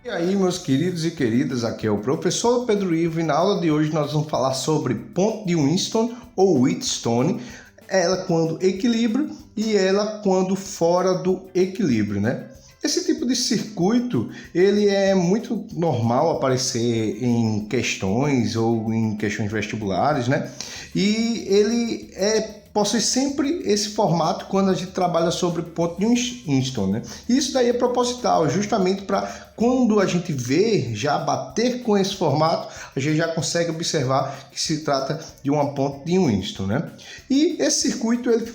E aí, meus queridos e queridas, aqui é o professor Pedro Ivo e na aula de hoje nós vamos falar sobre ponto de Wheatstone ou Wheatstone, ela quando equilíbrio e ela quando fora do equilíbrio, né? Esse tipo de circuito, ele é muito normal aparecer em questões ou em questões vestibulares, né? E ele possui sempre esse formato quando a gente trabalha sobre ponto de Wheatstone, né? E isso daí é proposital, justamente para quando a gente vê já bater com esse formato, a gente já consegue observar que se trata de uma ponte de Wheatstone, né? E esse circuito ele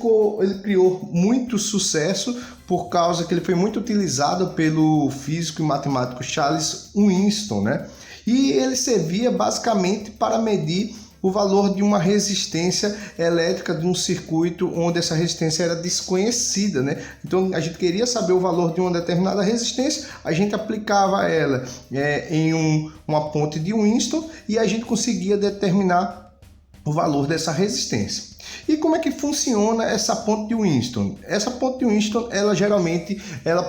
criou muito sucesso por causa que ele foi muito utilizado pelo físico e matemático Charles Wheatstone, né? E ele servia basicamente para medir o valor de uma resistência elétrica de um circuito onde essa resistência era desconhecida, né? Então a gente queria saber o valor de uma determinada resistência, a gente aplicava ela em uma ponte de Wheatstone e a gente conseguia determinar o valor dessa resistência. E como é que funciona essa ponte de Wheatstone? Essa ponte de Wheatstone, ela geralmente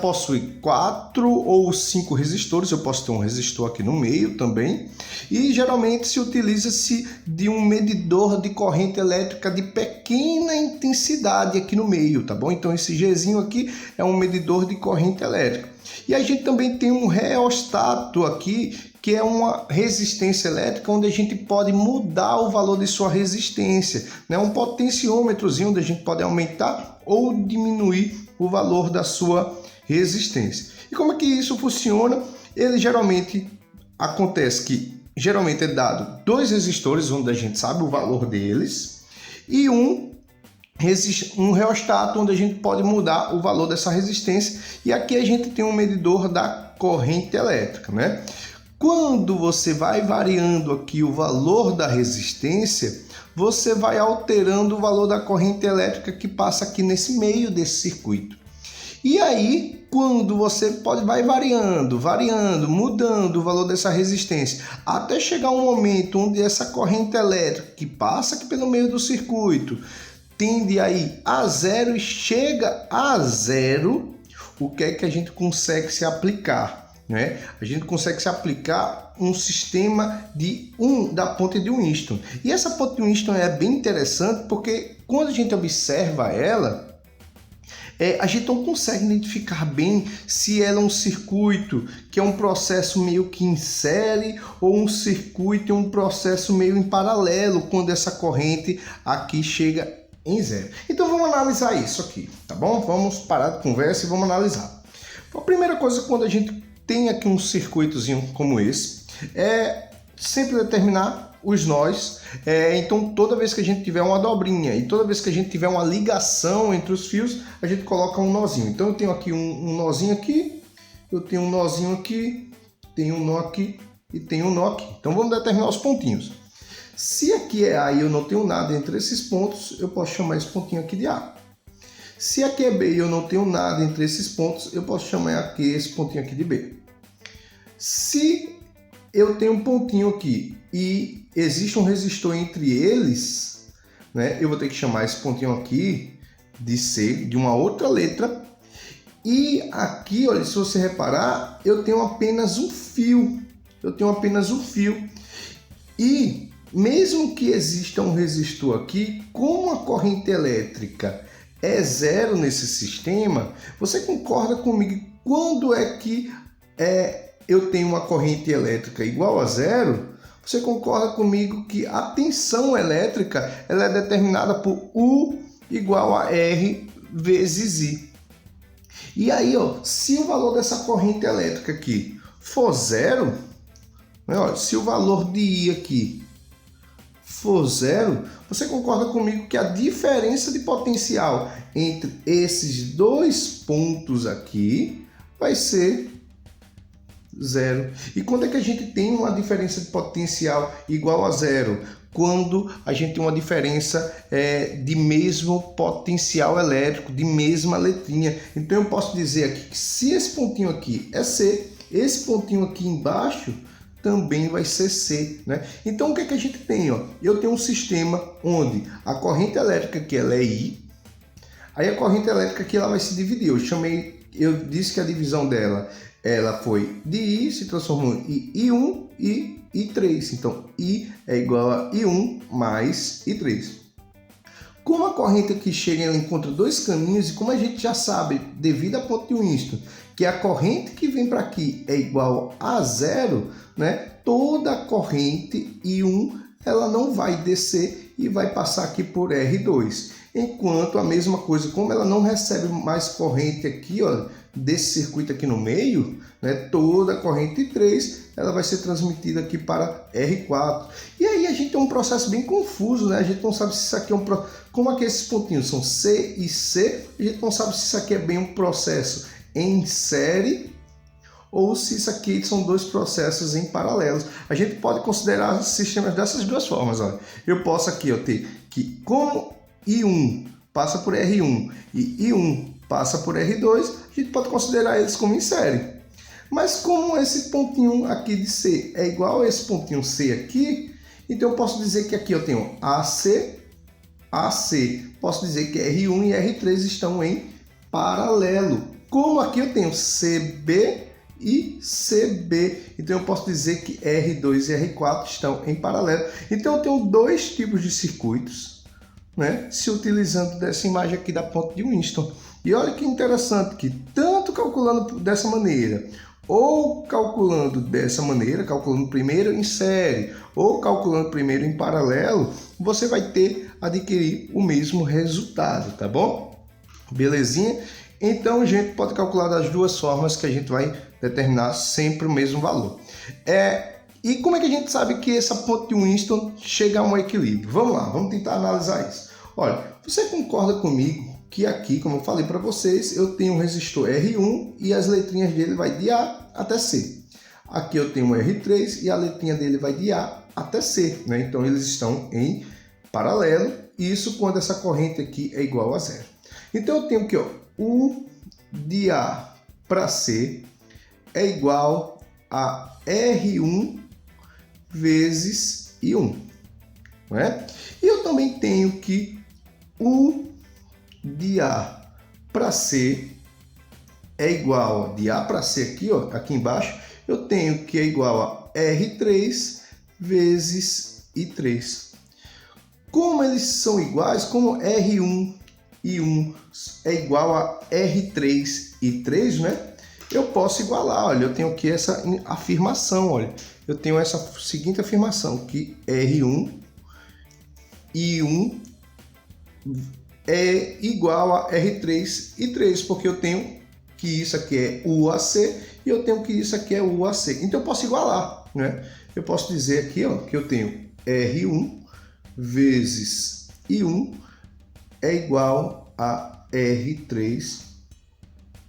possui 4 ou 5 resistores, eu posso ter um resistor aqui no meio também, e geralmente se utiliza-se de um medidor de corrente elétrica de pequena intensidade aqui no meio, tá bom? Então esse Gzinho aqui é um medidor de corrente elétrica. E a gente também tem um reostato aqui, que é uma resistência elétrica onde a gente pode mudar o valor de sua resistência, né? Um potenciômetrozinho onde a gente pode aumentar ou diminuir o valor da sua resistência. E como é que isso funciona? Ele geralmente acontece que geralmente é dado 2 resistores onde a gente sabe o valor deles e um reostato onde a gente pode mudar o valor dessa resistência, e aqui a gente tem um medidor da corrente elétrica, né? Quando você vai variando aqui o valor da resistência, você vai alterando o valor da corrente elétrica que passa aqui nesse meio desse circuito. E aí, quando você vai variando, mudando o valor dessa resistência, até chegar um momento onde essa corrente elétrica que passa aqui pelo meio do circuito tende aí a zero e chega a zero, o que é que a gente consegue se aplicar? Né? A gente consegue se aplicar um sistema da ponte de Wheatstone. E essa ponte de Wheatstone é bem interessante porque quando a gente observa ela, a gente não consegue identificar bem se ela é um circuito que é um processo meio que em série ou um circuito um processo meio em paralelo quando essa corrente aqui chega em zero. Então vamos analisar isso aqui, tá bom? Vamos parar de conversa e vamos analisar. A primeira coisa, quando a gente tem aqui um circuitozinho como esse, é sempre determinar os nós. Então toda vez que a gente tiver uma dobrinha e toda vez que a gente tiver uma ligação entre os fios, a gente coloca um nozinho. Então eu tenho aqui um nozinho aqui, eu tenho um nozinho aqui, tenho um nó aqui e tenho um nó aqui. Então vamos determinar os pontinhos. Se aqui é A e eu não tenho nada entre esses pontos, eu posso chamar esse pontinho aqui de A. Se aqui é B e eu não tenho nada entre esses pontos, eu posso chamar aqui esse pontinho aqui de B. Se eu tenho um pontinho aqui e existe um resistor entre eles, né, eu vou ter que chamar esse pontinho aqui de C, de uma outra letra. E aqui, olha, se você reparar, eu tenho apenas um fio. E mesmo que exista um resistor aqui, como a corrente elétrica é zero nesse sistema, você concorda comigo? Quando é que eu tenho uma corrente elétrica igual a zero, você concorda comigo que a tensão elétrica ela é determinada por U igual a R vezes I. E aí, ó, se o valor dessa corrente elétrica aqui for zero, né, ó, se o valor de I aqui for zero, você concorda comigo que a diferença de potencial entre esses dois pontos aqui vai ser zero. E quando é que a gente tem uma diferença de potencial igual a zero? Quando a gente tem uma diferença de mesmo potencial elétrico, de mesma letrinha. Então eu posso dizer aqui que se esse pontinho aqui é C, esse pontinho aqui embaixo também vai ser C, né? Então o que é que a gente tem? Ó? Eu tenho um sistema onde a corrente elétrica aqui ela é I, aí a corrente elétrica aqui ela vai se dividir. Eu chamei eu disse que a divisão dela, ela foi de I, se transformou em I1 e I3. Então, I é igual a I1 mais I3. Como a corrente aqui chega, ela encontra dois caminhos, e como a gente já sabe, devido à ponte de Winston, que a corrente que vem para aqui é igual a zero, né? Toda a corrente I1 ela não vai descer e vai passar aqui por R2. Enquanto a mesma coisa, como ela não recebe mais corrente aqui, ó, desse circuito aqui no meio, né, toda a corrente 3 ela vai ser transmitida aqui para R4. E aí a gente tem um processo bem confuso, né? A gente não sabe se isso aqui é como aqui esses pontinhos são C e C, a gente não sabe se isso aqui é bem um processo em série ou se isso aqui são dois processos em paralelos. A gente pode considerar sistemas dessas duas formas. Olha. Eu posso aqui ter que, como I1 passa por R1 e I1 passa por R2, a gente pode considerar eles como em série. Mas como esse pontinho aqui de C é igual a esse pontinho C aqui, então eu posso dizer que aqui eu tenho AC, AC. Posso dizer que R1 e R3 estão em paralelo. Como aqui eu tenho CB e CB, então eu posso dizer que R2 e R4 estão em paralelo. Então eu tenho dois tipos de circuitos, né, se utilizando dessa imagem aqui da ponte de Winston. E olha que interessante que tanto calculando dessa maneira ou calculando dessa maneira, calculando primeiro em série ou calculando primeiro em paralelo, você vai adquirir o mesmo resultado, tá bom? Belezinha? Então a gente pode calcular das duas formas que a gente vai determinar sempre o mesmo valor. E como é que a gente sabe que essa ponte de Winston chega a um equilíbrio? Vamos lá, vamos tentar analisar isso. Olha, você concorda comigo que aqui, como eu falei para vocês, eu tenho um resistor R1 e as letrinhas dele vai de A até C. Aqui eu tenho um R3 e a letrinha dele vai de A até C, né? Então eles estão em paralelo, isso quando essa corrente aqui é igual a zero. Então eu tenho aqui, ó, U de A para C é igual a R1 vezes I1, não é? E eu também tenho que U de A para C é igual de A para C aqui, ó, aqui embaixo, eu tenho que é igual a R3 vezes I3. Como eles são iguais, como R1 e 1 é igual a R3 e 3, né? Eu posso igualar, olha, eu tenho aqui essa afirmação, olha. Eu tenho essa seguinte afirmação, que R1 e 1 é igual a R3 e 3, porque eu tenho que isso aqui é UAC e eu tenho que isso aqui é UAC. Então eu posso igualar, né? Eu posso dizer aqui, ó, que eu tenho R1 vezes I1 é igual a R3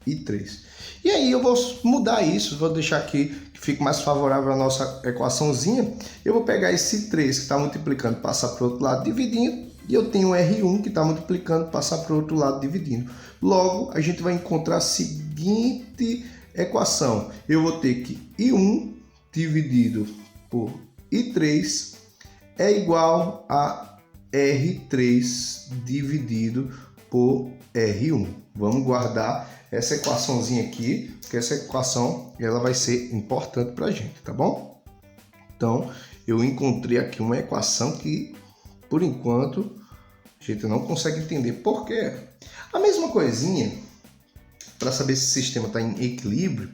e 3. E aí eu vou mudar isso, vou deixar aqui que fique mais favorável à nossa equaçãozinha. Eu vou pegar esse 3 que está multiplicando, passar para o outro lado dividindo, e eu tenho R1 que está multiplicando, passar para o outro lado dividindo. Logo, a gente vai encontrar a seguinte equação. Eu vou ter que I1 dividido por I3 é igual a R3 dividido por R1. Vamos guardar essa equaçãozinha aqui, porque essa equação ela vai ser importante para a gente, tá bom? Então, eu encontrei aqui uma equação que, por enquanto, a gente não consegue entender por quê. A mesma coisinha, para saber se o sistema está em equilíbrio,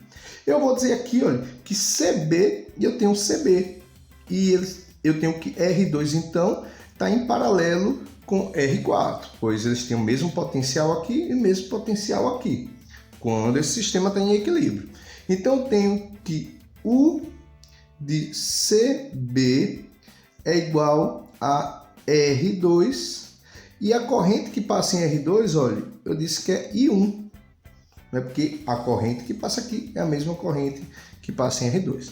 eu vou dizer aqui, olha, que CB, e eu tenho CB, e eu tenho que R2, então, está em paralelo com R4, pois eles têm o mesmo potencial aqui e o mesmo potencial aqui, quando esse sistema está em equilíbrio. Então, eu tenho que U de CB é igual a R2, e a corrente que passa em R2, olha, eu disse que é I1, né? Porque a corrente que passa aqui é a mesma corrente que passa em R2.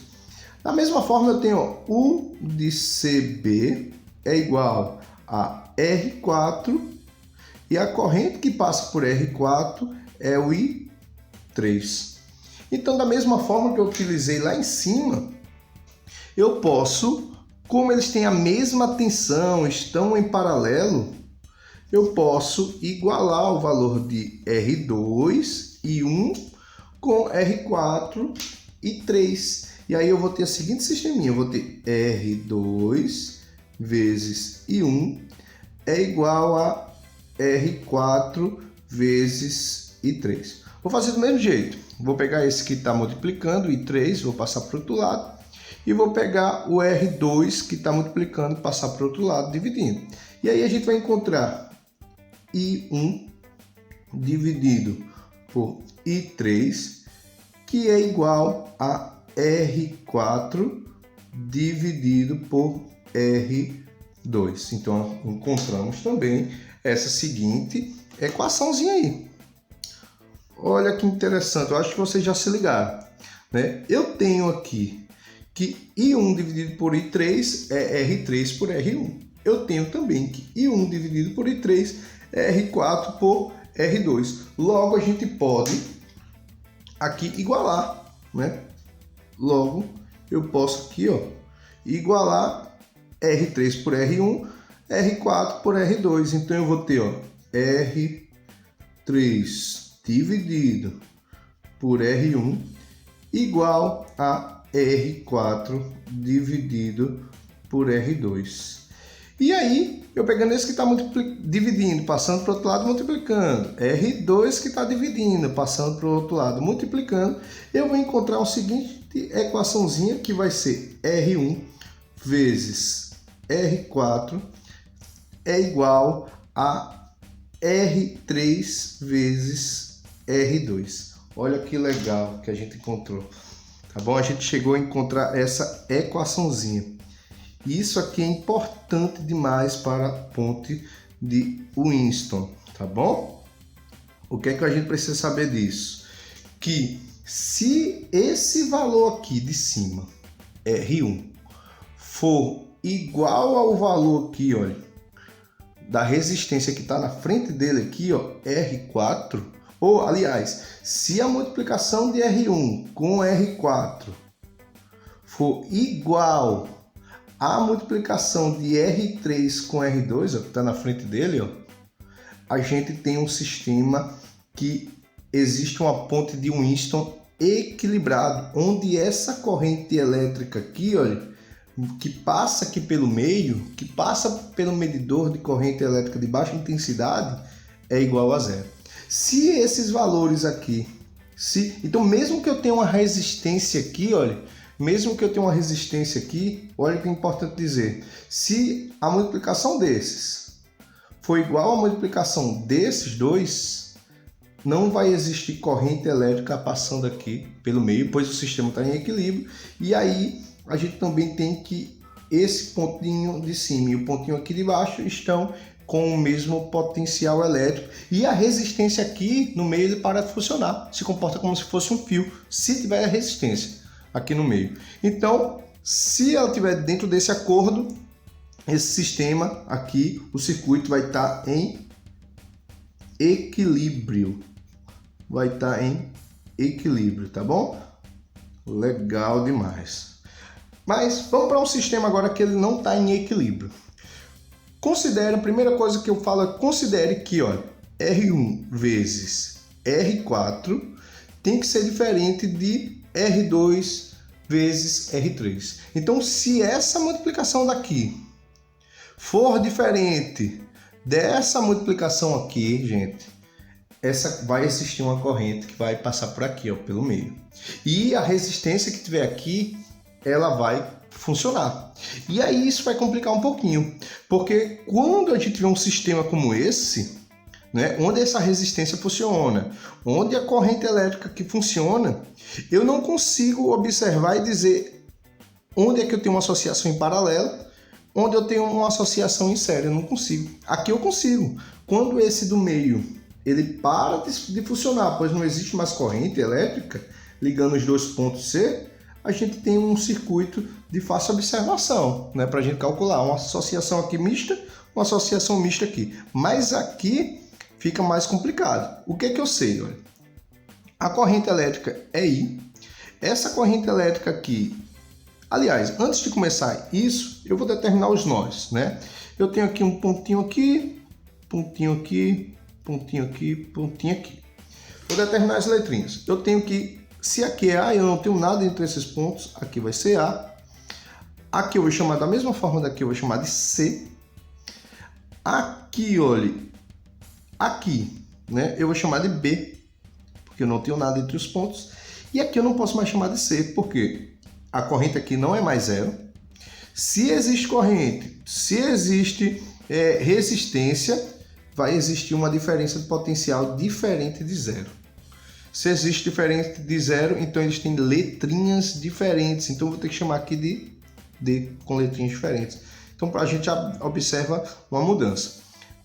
Da mesma forma, eu tenho, ó, U de CB é igual a R4, e a corrente que passa por R4 é o I3. Então, da mesma forma que eu utilizei lá em cima, eu posso, como eles têm a mesma tensão, estão em paralelo, eu posso igualar o valor de R2 e 1 com R4 e 3. E aí eu vou ter o seguinte sisteminha, eu vou ter R2 vezes I1 é igual a R4 vezes I3. Vou fazer do mesmo jeito. Vou pegar esse que está multiplicando, I3, vou passar para o outro lado. E vou pegar o R2 que está multiplicando, passar para o outro lado, dividindo. E aí a gente vai encontrar I1 dividido por I3, que é igual a R4 dividido por R2. Então, encontramos também essa seguinte equaçãozinha aí. Olha que interessante, eu acho que vocês já se ligaram, né? Eu tenho aqui que I1 dividido por I3 é R3 por R1. Eu tenho também que I1 dividido por I3 é R4 por R2. Logo, a gente pode aqui igualar, né? Logo, eu posso aqui, ó, igualar R3 por R1, R4 por R2. Então, eu vou ter, ó, R3 dividido por R1 igual a R4 dividido por R2. E aí, eu pegando esse que está dividindo, passando para o outro lado, multiplicando. R2 que está dividindo, passando para o outro lado, multiplicando. Eu vou encontrar o seguinte equaçãozinha que vai ser R1 vezes R4 é igual a R3 vezes R2. Olha que legal que a gente encontrou. Tá bom? A gente chegou a encontrar essa equaçãozinha. Isso aqui é importante demais para a ponte de Winston, tá bom? O que é que a gente precisa saber disso? Que se esse valor aqui de cima, R1, for igual ao valor aqui, olha, da resistência que está na frente dele aqui, ó, R4, ou aliás, se a multiplicação de R1 com R4 for igual a multiplicação de R3 com R2, ó, que está na frente dele, ó, a gente tem um sistema que existe uma ponte de Winston equilibrado, onde essa corrente elétrica aqui, olha, que passa aqui pelo meio, que passa pelo medidor de corrente elétrica de baixa intensidade, é igual a zero. Se esses valores aqui, então mesmo que eu tenha uma resistência aqui, olha, mesmo que eu tenha uma resistência aqui, olha o que é importante dizer. Se a multiplicação desses for igual à multiplicação desses dois, não vai existir corrente elétrica passando aqui pelo meio, pois o sistema está em equilíbrio. E aí a gente também tem que esse pontinho de cima e o pontinho aqui de baixo estão com o mesmo potencial elétrico. E a resistência aqui no meio ele para de funcionar, se comporta como se fosse um fio, se tiver resistência aqui no meio. Então, se ela estiver dentro desse acordo, esse sistema aqui, o circuito vai estar em equilíbrio. Vai estar em equilíbrio, tá bom? Legal demais. Mas vamos para um sistema agora que ele não está em equilíbrio. Considere, a primeira coisa que eu falo é considere que, olha, R1 vezes R4 tem que ser diferente de R2 vezes R3. Então, se essa multiplicação daqui for diferente dessa multiplicação aqui, gente, vai existir uma corrente que vai passar por aqui, ó, pelo meio. E a resistência que tiver aqui, ela vai funcionar. E aí isso vai complicar um pouquinho, porque quando a gente tiver um sistema como esse, né, onde essa resistência funciona, onde a corrente elétrica que funciona, eu não consigo observar e dizer onde é que eu tenho uma associação em paralelo, onde eu tenho uma associação em série. Eu não consigo. Aqui eu consigo. Quando esse do meio ele para de funcionar, pois não existe mais corrente elétrica ligando os dois pontos C, a gente tem um circuito de fácil observação, né, para a gente calcular uma associação aqui mista, uma associação mista aqui. Mas aqui fica mais complicado. O que é que eu sei? Olha, a corrente elétrica é I. Essa corrente elétrica aqui, aliás, antes de começar isso, eu vou determinar os nós, né? Eu tenho aqui um pontinho aqui, pontinho aqui, pontinho aqui, pontinho aqui. Vou determinar as letrinhas. Eu tenho que, se aqui é A, eu não tenho nada entre esses pontos, aqui vai ser A. Aqui eu vou chamar da mesma forma daqui, eu vou chamar de C. Aqui, olha, aqui, né, eu vou chamar de B, porque eu não tenho nada entre os pontos. E aqui eu não posso mais chamar de C, porque a corrente aqui não é mais zero. Se existe corrente, se existe resistência, vai existir uma diferença de potencial diferente de zero. Se existe diferente de zero, então eles têm letrinhas diferentes. Então eu vou ter que chamar aqui de D, com letrinhas diferentes. Então a gente observa uma mudança.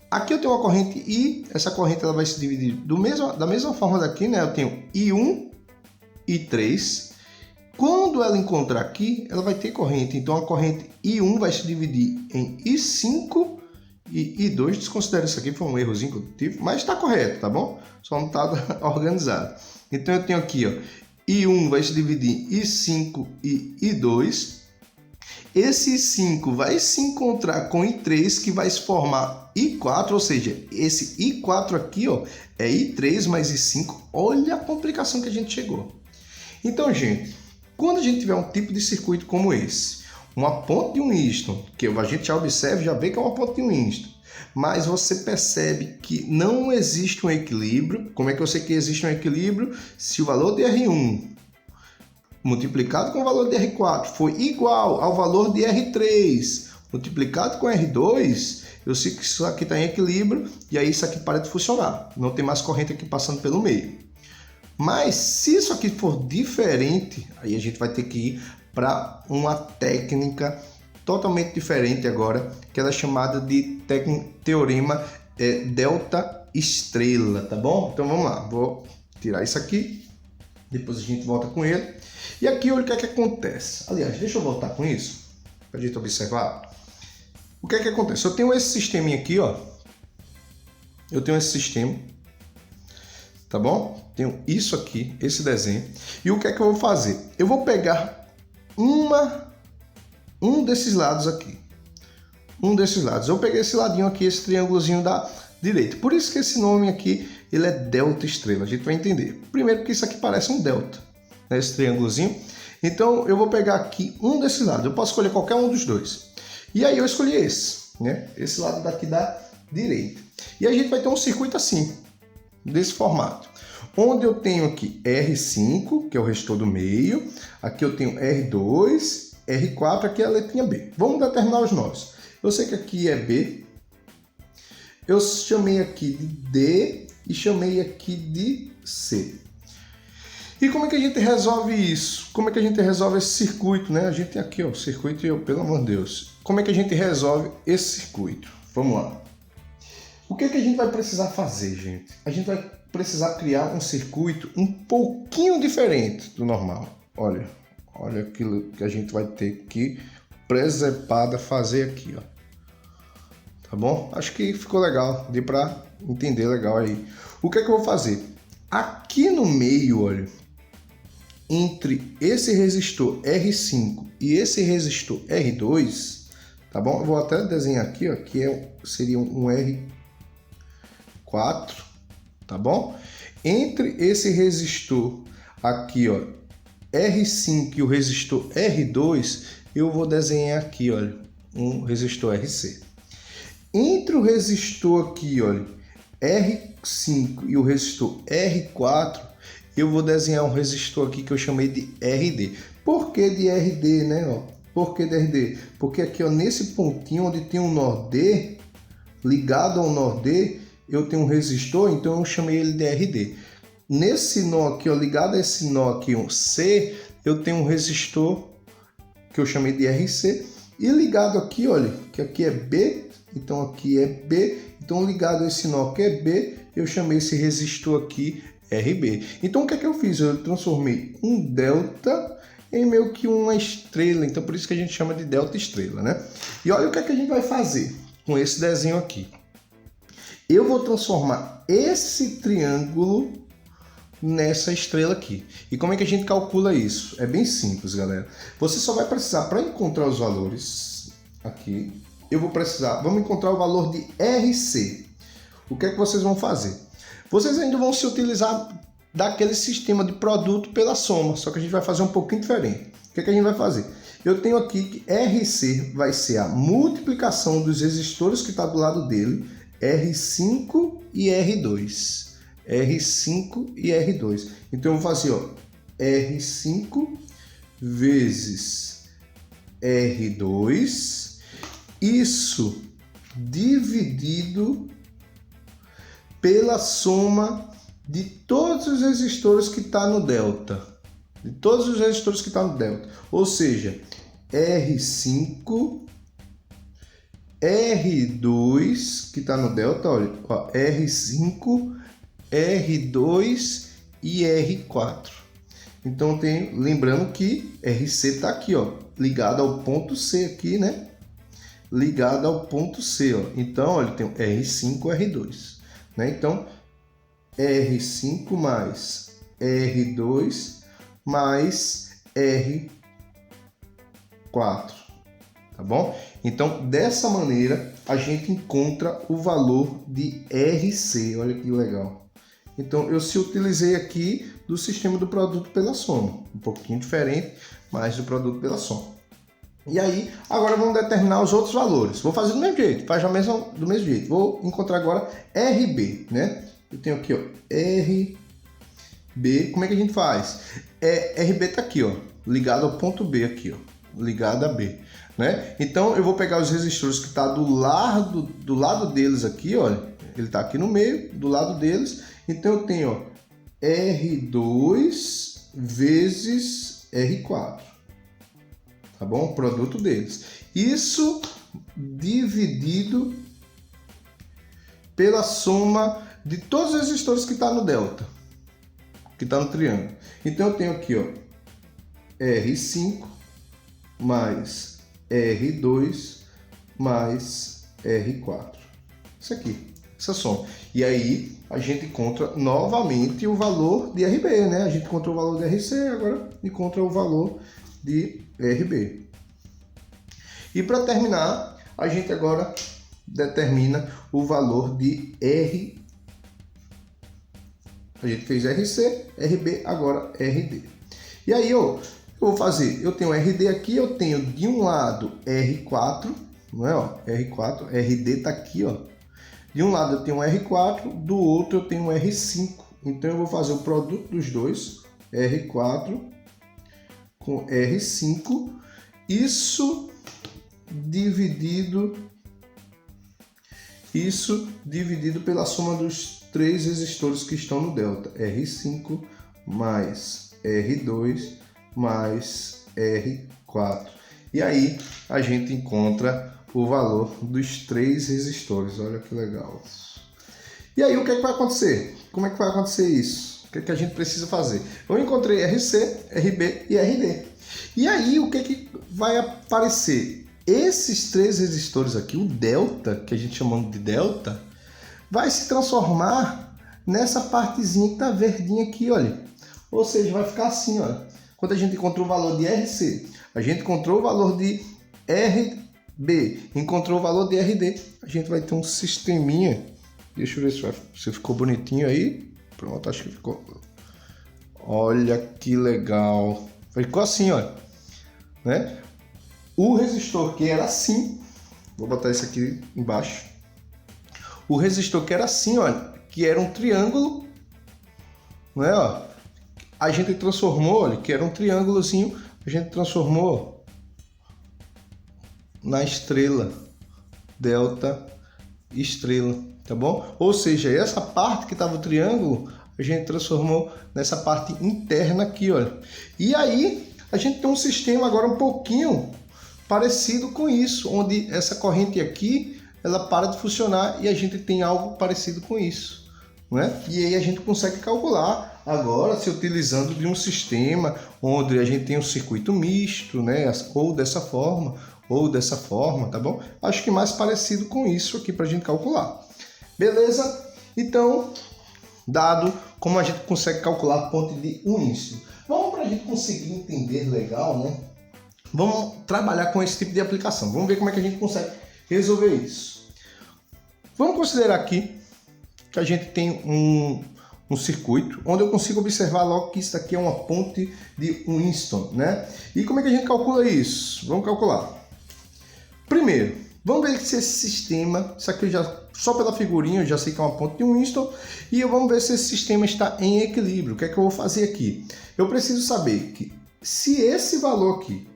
Aqui eu tenho uma corrente I, essa corrente ela vai se dividir da mesma forma daqui, né? Eu tenho I1, I3. Quando ela encontrar aqui, ela vai ter corrente. Então a corrente I1 vai se dividir em I5 e I2. Desconsidera isso aqui, foi um errozinho que eu tive, mas está correto, tá bom? Só não está organizado. Então eu tenho aqui, ó, I1 vai se dividir em I5 e I2. Esse I5 vai se encontrar com I3, que vai se formar I4, ou seja, esse I4 aqui, ó, é I3 mais I5. Olha a complicação que a gente chegou. Então, gente, quando a gente tiver um tipo de circuito como esse, uma ponte de Winston, que a gente já observa, já vê que é uma ponte de Winston, mas você percebe que não existe um equilíbrio. Como é que eu sei que existe um equilíbrio? Se o valor de R1 multiplicado com o valor de R4 foi igual ao valor de R3 multiplicado com R2, eu sei que isso aqui está em equilíbrio e aí isso aqui para de funcionar. Não tem mais corrente aqui passando pelo meio. Mas se isso aqui for diferente, aí a gente vai ter que ir para uma técnica totalmente diferente agora, que ela é chamada de teorema delta estrela, tá bom? Então vamos lá, vou tirar isso aqui, depois a gente volta com ele. E aqui olha o que é que acontece. Aliás, deixa eu voltar com isso, para a gente observar. O que é que acontece? Eu tenho esse sisteminha aqui, ó. Eu tenho esse sistema, tá bom? Tenho isso aqui, esse desenho. E o que é que eu vou fazer? Eu vou pegar um desses lados aqui. Um desses lados. Eu peguei esse ladinho aqui, esse triângulozinho da direita. Por isso que esse nome aqui, ele é delta estrela. A gente vai entender. Primeiro porque isso aqui parece um delta, né? Esse triângulozinho. Então eu vou pegar aqui um desses lados. Eu posso escolher qualquer um dos dois. E aí eu escolhi esse, né? Esse lado daqui da direita. E a gente vai ter um circuito assim, desse formato. Onde eu tenho aqui R5, que é o resistor do meio. Aqui eu tenho R2, R4, aqui é a letrinha B. Vamos determinar os nós. Eu sei que aqui é B. Eu chamei aqui de D e chamei aqui de C. E como é que a gente resolve isso? Como é que a gente resolve esse circuito, né? A gente tem aqui, ó, o circuito, pelo amor de Deus. Como é que a gente resolve esse circuito? Vamos lá. O que é que a gente vai precisar fazer, gente? A gente vai precisar criar um circuito um pouquinho diferente do normal. Olha aquilo que a gente vai ter que presepada fazer aqui, ó. Tá bom? Acho que ficou legal, deu para entender legal aí. O que é que eu vou fazer? Aqui no meio, olha, entre esse resistor R5 e esse resistor R2, tá bom? Eu vou até desenhar aqui, ó, que seria um R4, tá bom? Entre esse resistor aqui, ó, R5 e o resistor R2, eu vou desenhar aqui, olha, um resistor RC. Entre o resistor aqui, olha, R5 e o resistor R4, eu vou desenhar um resistor aqui que eu chamei de RD. Por que de RD, né? Ó, por que de RD? Porque aqui, ó, nesse pontinho onde tem um nó D, ligado ao nó D, eu tenho um resistor, então eu chamei ele de RD. Nesse nó aqui, ó, ligado a esse nó aqui, um C, eu tenho um resistor que eu chamei de RC. E ligado aqui, olha, que aqui é B, então aqui é B. Então ligado a esse nó que é B, eu chamei esse resistor aqui RB. Então o que é que eu fiz? Eu transformei um delta em meio que uma estrela. Então por isso que a gente chama de delta estrela, né? E olha o que é que a gente vai fazer com esse desenho aqui. Eu vou transformar esse triângulo nessa estrela aqui. E como é que a gente calcula isso? É bem simples, galera. Você só vai precisar, para encontrar os valores aqui, vamos encontrar o valor de RC. O que é que vocês vão fazer? Vocês ainda vão se utilizar daquele sistema de produto pela soma, só que a gente vai fazer um pouquinho diferente. O que a gente vai fazer? Eu tenho aqui que RC vai ser a multiplicação dos resistores que está do lado dele, R5 e R2. R5 e R2. Então eu vou fazer, ó, R5 vezes R2, isso dividido pela soma de todos os resistores que está no delta. De todos os resistores que está no delta. Ou seja, R5, R2 que está no delta, olha, ó, R5, R2 e R4. Então lembrando que RC está aqui, ó, ligado ao ponto C aqui, né? Ligado ao ponto C, ó. Então, olha, tem R5, R2, né? Então, R5 mais R2 mais R4, tá bom? Então, dessa maneira, a gente encontra o valor de RC, olha que legal. Então, eu se utilizei aqui do sistema do produto pela soma, um pouquinho diferente, mas do produto pela soma. E aí, agora vamos determinar os outros valores. Vou fazer do mesmo jeito, faz do mesmo jeito. Vou encontrar agora RB, né? Eu tenho aqui, ó, RB. Como é que a gente faz? RB tá aqui, ó, ligado ao ponto B aqui, ó, ligado a B, né? Então, eu vou pegar os resistores que tá do lado deles aqui, olha, ele tá aqui no meio, do lado deles. Então, eu tenho, ó, R2 vezes R4. Tá bom? Produto deles. Isso dividido pela soma de todos os resistores que está no delta, que está no triângulo. Então eu tenho aqui, ó, R5 mais R2 mais R4. Isso aqui, essa soma. E aí a gente encontra novamente o valor de RB, né? A gente encontrou o valor de RC, agora encontra o valor de RB. E para terminar, a gente agora determina o valor de R. A gente fez RC, RB, agora RD. E aí eu vou fazer, eu tenho RD aqui, eu tenho de um lado R4, não é, ó, R4, RD tá aqui, ó. De um lado eu tenho R4, do outro eu tenho R5. Então eu vou fazer o produto dos dois, R4 com R5, isso dividido pela soma dos três resistores que estão no delta, R5 mais R2 mais R4. E aí a gente encontra o valor dos três resistores, olha que legal. E aí o que é que vai acontecer? Como é que vai acontecer isso? O que é que a gente precisa fazer? Eu encontrei RC, RB e RD. E aí o que é que vai aparecer? Esses três resistores aqui, o delta, que a gente chamando de delta, vai se transformar nessa partezinha que tá verdinha aqui, olha. Ou seja, vai ficar assim, olha. Quando a gente encontrou o valor de RC, a gente encontrou o valor de RB, encontrou o valor de RD, a gente vai ter um sisteminha. Deixa eu ver se ficou bonitinho aí. Pronto, acho que ficou. Olha que legal. Ficou assim, olha, né? O resistor que era assim, vou botar isso aqui embaixo. O resistor que era assim, olha, que era um triângulo, né, ó. A gente transformou, olha, que era um triângulozinho, a gente transformou na estrela, delta estrela, tá bom? Ou seja, essa parte que estava o triângulo, a gente transformou nessa parte interna aqui, olha. E aí a gente tem um sistema agora um pouquinho parecido com isso, onde essa corrente aqui, ela para de funcionar e a gente tem algo parecido com isso, né? E aí a gente consegue calcular agora se utilizando de um sistema onde a gente tem um circuito misto, né? Ou dessa forma, tá bom? Acho que mais parecido com isso aqui para a gente calcular. Beleza? Então, dado como a gente consegue calcular a ponte de Winston. Vamos, para a gente conseguir entender legal, né? Vamos trabalhar com esse tipo de aplicação. Vamos ver como é que a gente consegue resolver isso. Vamos considerar aqui que a gente tem um circuito, onde eu consigo observar logo que isso daqui é uma ponte de Winston, né? E como é que a gente calcula isso? Vamos calcular. Primeiro, vamos ver se esse sistema, isso aqui eu já, só pela figurinha eu já sei que é uma ponte de Winston, e vamos ver se esse sistema está em equilíbrio. O que é que eu vou fazer aqui? Eu preciso saber que se esse valor aqui,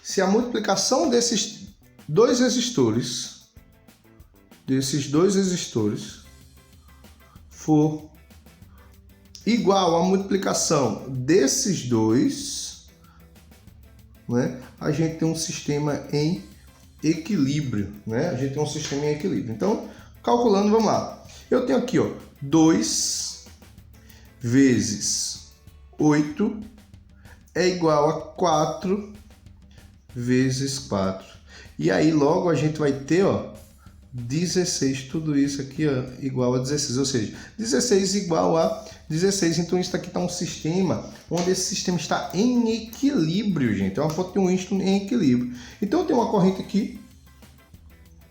se a multiplicação desses dois resistores, for igual à multiplicação desses dois, né, a gente tem um sistema em equilíbrio, né? A gente tem um sistema em equilíbrio. Então, calculando, vamos lá. Eu tenho aqui, ó, 2 vezes 8 é igual a 4 vezes 4. E aí, logo, a gente vai ter, ó, 16. Tudo isso aqui, ó, igual a 16. Ou seja, 16 igual a 16. Então, isso aqui está um sistema onde esse sistema está em equilíbrio, gente. É uma ponte de Winston em equilíbrio. Então, eu tenho uma corrente aqui.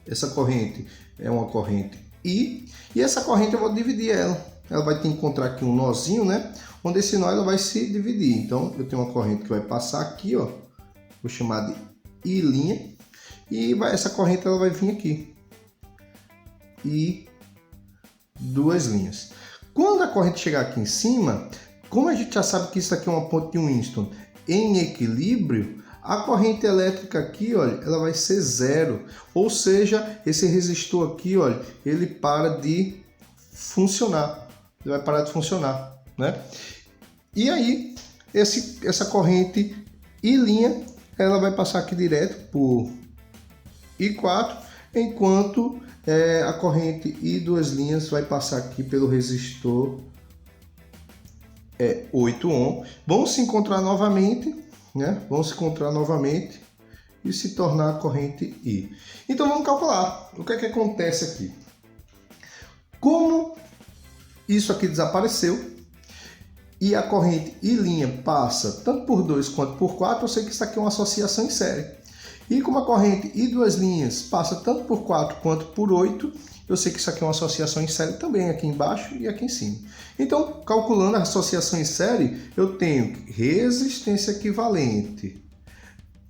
Essa corrente é uma corrente I. E essa corrente eu vou dividir ela. Ela vai ter que encontrar aqui um nozinho, né? Onde esse nó ela vai se dividir. Então, eu tenho uma corrente que vai passar aqui, ó. Vou chamar de I'. E essa corrente ela vai vir aqui. E duas linhas. Quando a corrente chegar aqui em cima, como a gente já sabe que isso aqui é uma ponte de Winston em equilíbrio, a corrente elétrica aqui, olha, ela vai ser zero. Ou seja, esse resistor aqui, olha, ele para de funcionar. Ele vai parar de funcionar, né? E aí, essa corrente I', ela vai passar aqui direto por I4, enquanto a corrente I2' vai passar aqui pelo resistor 8 ohm. Vão se encontrar novamente, né? Vão se encontrar novamente e se tornar a corrente I. Então vamos calcular o que é que acontece aqui. Como isso aqui desapareceu e a corrente I' passa tanto por 2 quanto por 4, eu sei que isso aqui é uma associação em série. E como a corrente I2' passa tanto por 4 quanto por 8, eu sei que isso aqui é uma associação em série também, aqui embaixo e aqui em cima. Então, calculando a associação em série, eu tenho que resistência equivalente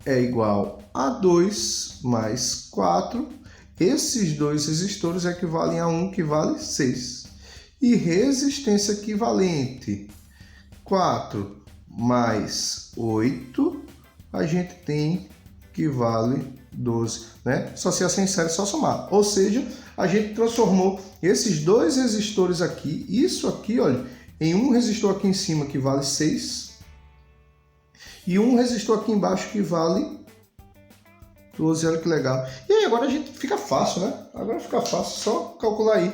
é igual a 2 mais 4. Esses dois resistores equivalem a 1, que vale 6. E resistência equivalente 4 mais 8, a gente tem que vale 12, né? Associação em série é só somar. Ou seja, a gente transformou esses dois resistores aqui, isso aqui, olha, em um resistor aqui em cima que vale 6 e um resistor aqui embaixo que vale 12, olha que legal. E aí agora a gente fica fácil, né? Agora fica fácil, só calcular aí.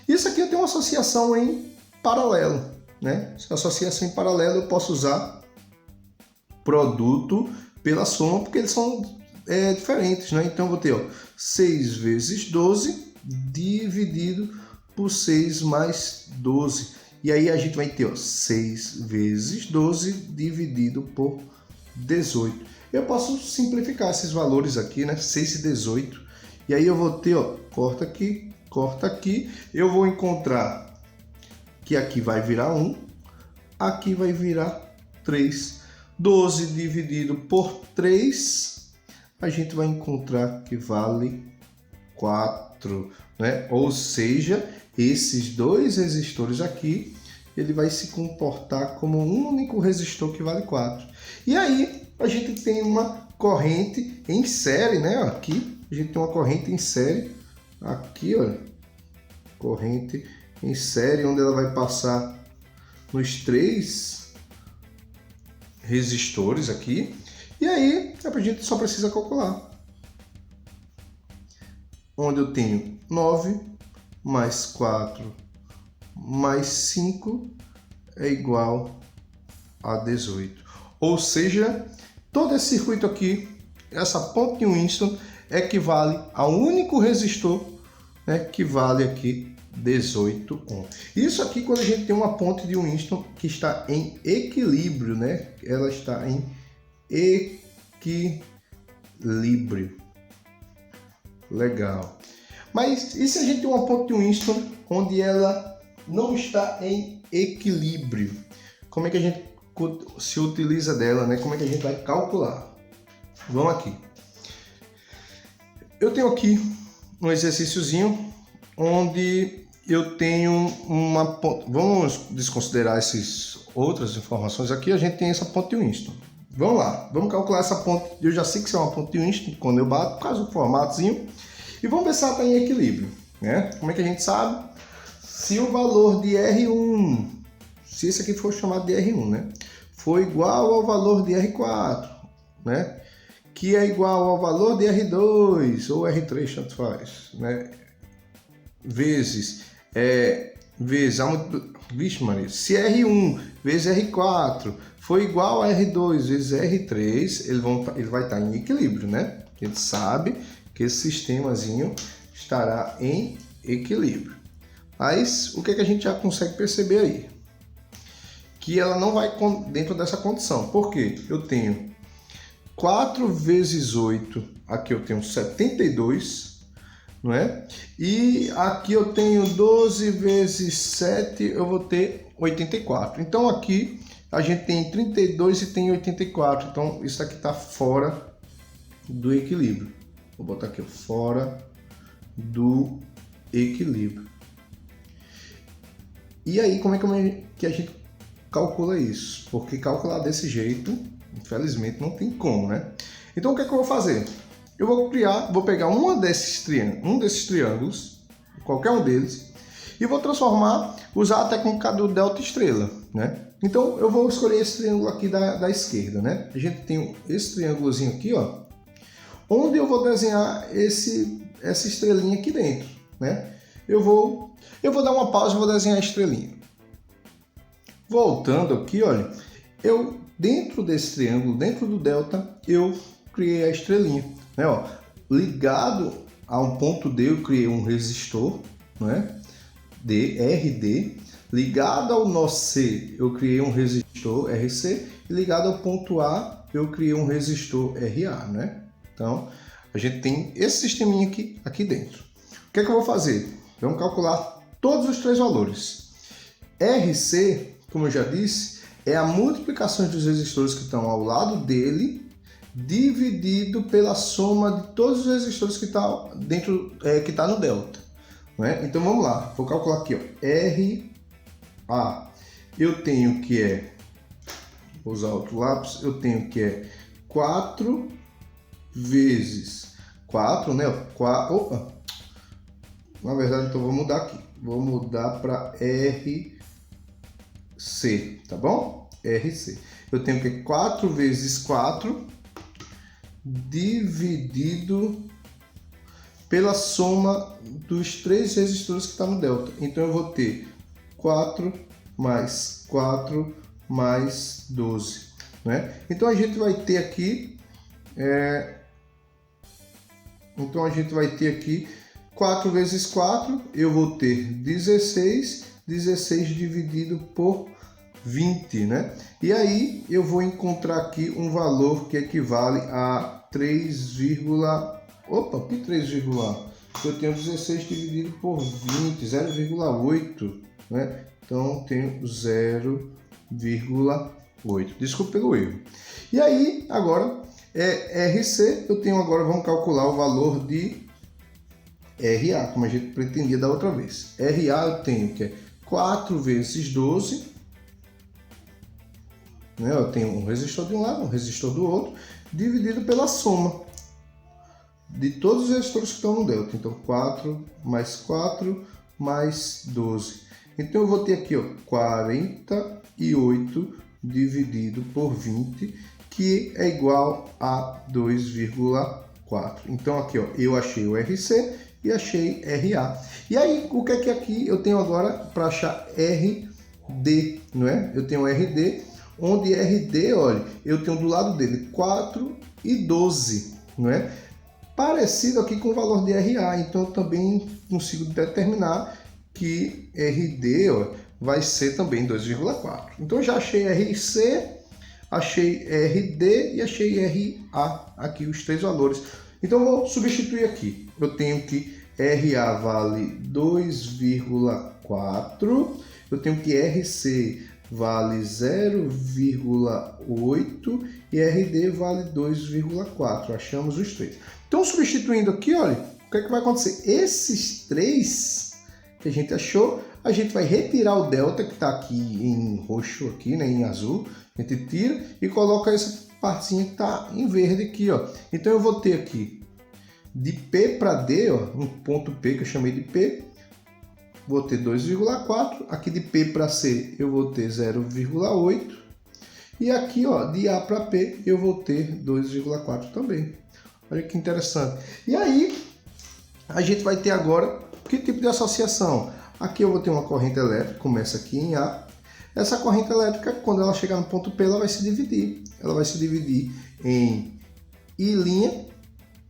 Isso aqui eu tenho uma associação em paralelo, né? Essa associação em paralelo eu posso usar produto pela soma, porque eles são diferentes, né? Então eu vou ter, ó, 6 vezes 12 dividido por 6 mais 12. E aí a gente vai ter, ó, 6 vezes 12 dividido por 18. Eu posso simplificar esses valores aqui, né? 6 e 18. E aí eu vou ter, ó, corta aqui. Eu vou encontrar que aqui vai virar 1, aqui vai virar 3. 12 dividido por 3, a gente vai encontrar que vale 4, né? Ou seja, esses dois resistores aqui, ele vai se comportar como um único resistor que vale 4. E aí, a gente tem uma corrente em série, né? Aqui, a gente tem uma corrente em série, aqui, olha, corrente em série, onde ela vai passar nos 3 resistores aqui, e aí a gente só precisa calcular. Onde eu tenho 9 mais 4 mais 5 é igual a 18. Ou seja, todo esse circuito aqui, essa ponte de Winston, equivale a um único resistor, né, que vale aqui 18 ohm. Isso aqui quando a gente tem uma ponte de Winston que está em equilíbrio, né? Ela está em equilíbrio. Legal. Mas e se a gente tem uma ponte de Winston onde ela não está em equilíbrio. Como é que a gente se utiliza dela, né? Como é que a gente vai calcular? Vamos aqui. Eu tenho aqui um exercíciozinho onde eu tenho uma ponte. Vamos desconsiderar essas outras informações aqui. A gente tem essa ponte de Winston. Vamos lá, vamos calcular essa ponte. Eu já sei que isso é uma ponte de Winston quando eu bato, por causa do formatozinho. E vamos ver se ela está em equilíbrio, né? Como é que a gente sabe? Se o valor de R1, se esse aqui for chamado de R1, né? For igual ao valor de R4, né? Que é igual ao valor de R2 ou R3, tanto faz, né? Vezes vixe Maria, se R1 vezes R4 for igual a R2 vezes R3, ele vai estar em equilíbrio, né? A gente sabe que esse sistemazinho estará em equilíbrio. Mas o que a gente já consegue perceber aí? Que ela não vai dentro dessa condição. Por quê? Eu tenho 4 vezes 8, aqui eu tenho 72, não é? E aqui eu tenho 12 vezes 7, eu vou ter 84. Então aqui a gente tem 32 e tem 84. Então isso aqui está fora do equilíbrio. Vou botar aqui, fora do equilíbrio. E aí, como é que a gente calcula isso? Porque calcular desse jeito, infelizmente, não tem como, né? Então, o que é que eu vou fazer? Eu vou pegar um desses triângulos, qualquer um deles, e vou usar a técnica do delta estrela, né? Então, eu vou escolher esse triângulo aqui da esquerda, né? A gente tem esse triângulozinho aqui, ó, onde eu vou desenhar essa estrelinha aqui dentro, né? Eu vou dar uma pausa e vou desenhar a estrelinha. Voltando aqui, olha, dentro desse triângulo, dentro do delta, eu criei a estrelinha, né? Ó, ligado a um ponto D, eu criei um resistor, né? RD. Ligado ao nó C, eu criei um resistor RC. E ligado ao ponto A, eu criei um resistor RA, né? Então, a gente tem esse sisteminha aqui dentro. O que é que eu vou fazer? Vamos calcular todos os três valores. RC, como eu já disse, é a multiplicação dos resistores que estão ao lado dele, dividido pela soma de todos os resistores que está dentro, que está no delta. Né? Então vamos lá, vou calcular aqui, ó, RA. Eu tenho que vou usar outro lápis, eu tenho que 4 vezes 4, né? Opa! Na verdade, então vou mudar aqui. Vou mudar para RC, tá bom? RC. Eu tenho que 4 vezes 4 dividido pela soma dos três resistores que está no delta. Então eu vou ter 4 mais 4 mais 12, né? Então a gente vai ter aqui 4 vezes 4, eu vou ter 16, 16 dividido por 20, né? E aí eu vou encontrar aqui um valor que equivale a 3, opa, que 3,1? Eu tenho 16 dividido por 20, 0,8, né? Então tenho 0,8. Desculpa pelo erro. E aí, agora, RC, eu tenho agora, vamos calcular o valor de RA, como a gente pretendia da outra vez. RA eu tenho que 4 vezes 12, né? Eu tenho um resistor de um lado, um resistor do outro, dividido pela soma de todos os resistores que estão no delta. Então 4 mais 12. Então eu vou ter aqui, ó, 48 dividido por 20, que é igual a 2,4. Então aqui, ó, eu achei o RC e achei RA. E aí, o que é que aqui eu tenho agora para achar RD, não é? Eu tenho RD, onde RD, olha, eu tenho do lado dele 4 e 12, não é? Parecido aqui com o valor de RA, então eu também consigo determinar que RD, ó, vai ser também 2,4. Então eu já achei RC, achei RD e achei RA, aqui os três valores. Então eu vou substituir aqui. Eu tenho que RA vale 2,4 4, eu tenho que RC vale 0,8 e RD vale 2,4. Achamos os três. Então, substituindo aqui, olha, o que é que vai acontecer? Esses três que a gente achou, a gente vai retirar o delta, que está aqui em roxo, aqui, né, em azul. A gente tira e coloca essa partezinha que está em verde aqui, ó. Então, eu vou ter aqui de P para D, ó, um ponto P que eu chamei de P, vou ter 2,4. Aqui de P para C eu vou ter 0,8. E aqui, ó, de A para P eu vou ter 2,4 também. Olha que interessante. E aí, a gente vai ter agora que tipo de associação? Aqui eu vou ter uma corrente elétrica, começa aqui em A. Essa corrente elétrica, quando ela chegar no ponto P, ela vai se dividir. Ela vai se dividir em I',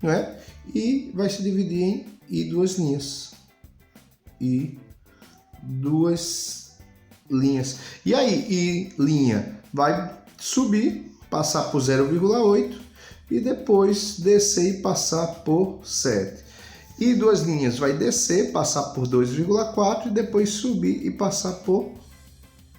né? E vai se dividir em I duas linhas. E duas linhas. E aí, I' vai subir, passar por 0,8 e depois descer e passar por 7. E duas linhas vai descer, passar por 2,4 e depois subir e passar por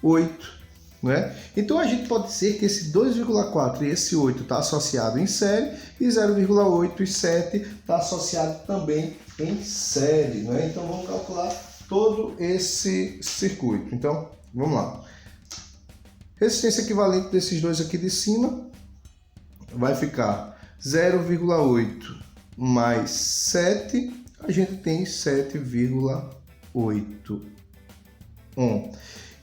8. Né? Então a gente pode dizer que esse 2,4 e esse 8 está associado em série e 0,8 e 7 está associado também em série. Né? Então vamos calcular todo esse circuito. Então vamos lá. Resistência equivalente desses dois aqui de cima vai ficar 0,8 mais 7, a gente tem 7,8 ohm.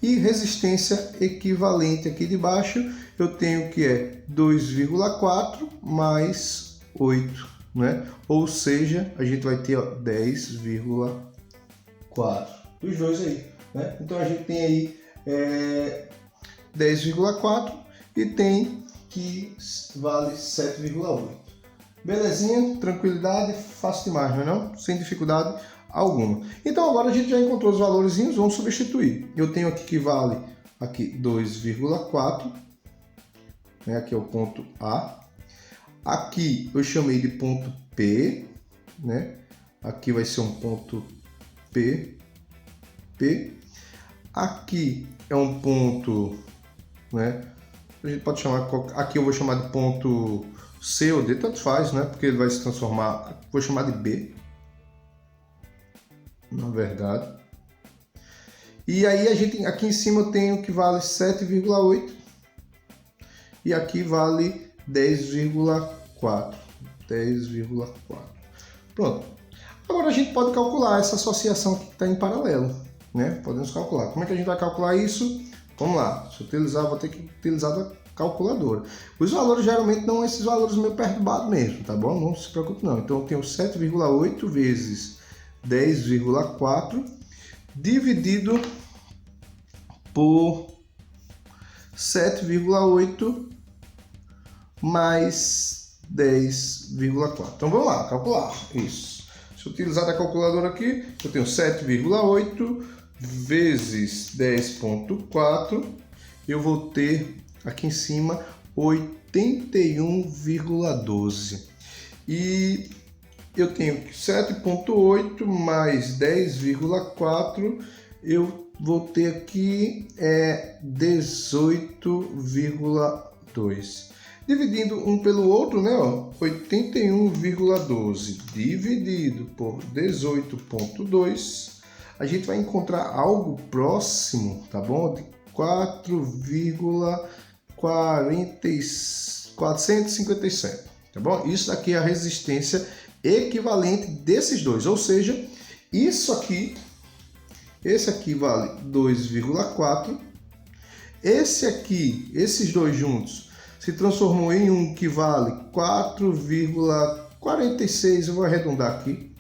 E resistência equivalente aqui de baixo, eu tenho que é 2,4 mais 8, né? Ou seja, a gente vai ter 10,4. Os dois aí, né? Então a gente tem aí 10,4 e tem que vale 7,8. Belezinha, tranquilidade, fácil demais, não é não? Sem dificuldade alguma. Então agora a gente já encontrou os valorzinhos, vamos substituir. Eu tenho aqui que vale aqui 2,4, né? Aqui é o ponto A. Aqui eu chamei de ponto P, né? Aqui vai ser um ponto P. Aqui é um ponto, né? A gente pode chamar, aqui eu vou chamar de ponto C ou D, tanto faz, né? Porque ele vai se transformar, vou chamar de B, na verdade. E aí a gente, aqui em cima eu tenho que vale 7,8 e aqui vale 10,4. Pronto. Agora a gente pode calcular essa associação que está em paralelo, né? Podemos calcular. Como é que a gente vai calcular isso? Vamos lá. Se eu utilizar, vou ter que utilizar a calculadora. Os valores geralmente não são esses valores meio perturbados mesmo, tá bom? Não se preocupe não. Então eu tenho 7,8 vezes 10,4 dividido por 7,8 mais 10,4. Então vamos lá, calcular isso. Se eu utilizar a calculadora aqui, eu tenho 7,8 vezes 10,4, eu vou ter aqui em cima 81,12. E eu tenho 7,8 mais 10,4, eu vou ter aqui 18,2. Dividindo um pelo outro, né? 81,12 dividido por 18,2, a gente vai encontrar algo próximo, tá bom? De 4,457, tá bom? Isso daqui é a resistência equivalente desses dois, ou seja, isso aqui, esse aqui vale 2,4, esse aqui, esses dois juntos, se transformou em um que vale 4,46, eu vou arredondar aqui,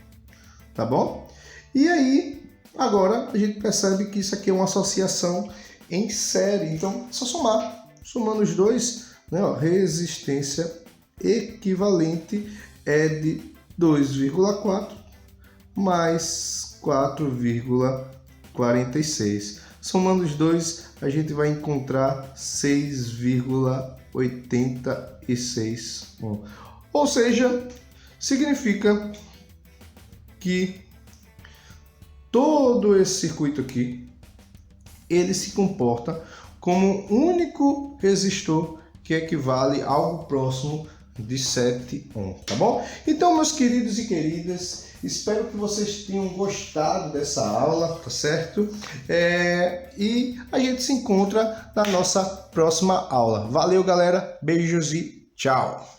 tá bom? E aí, agora a gente percebe que isso aqui é uma associação em série, então é só somar, somando os dois, né? Resistência equivalente é de 2,4 mais 4,46. Somando os dois, a gente vai encontrar 6,86 ohm. Ou seja, significa que todo esse circuito aqui, ele se comporta como um único resistor que equivale a algo próximo de 7 ohm, tá bom? Então, meus queridos e queridas, espero que vocês tenham gostado dessa aula, tá certo? E a gente se encontra na nossa próxima aula. Valeu, galera, beijos e tchau!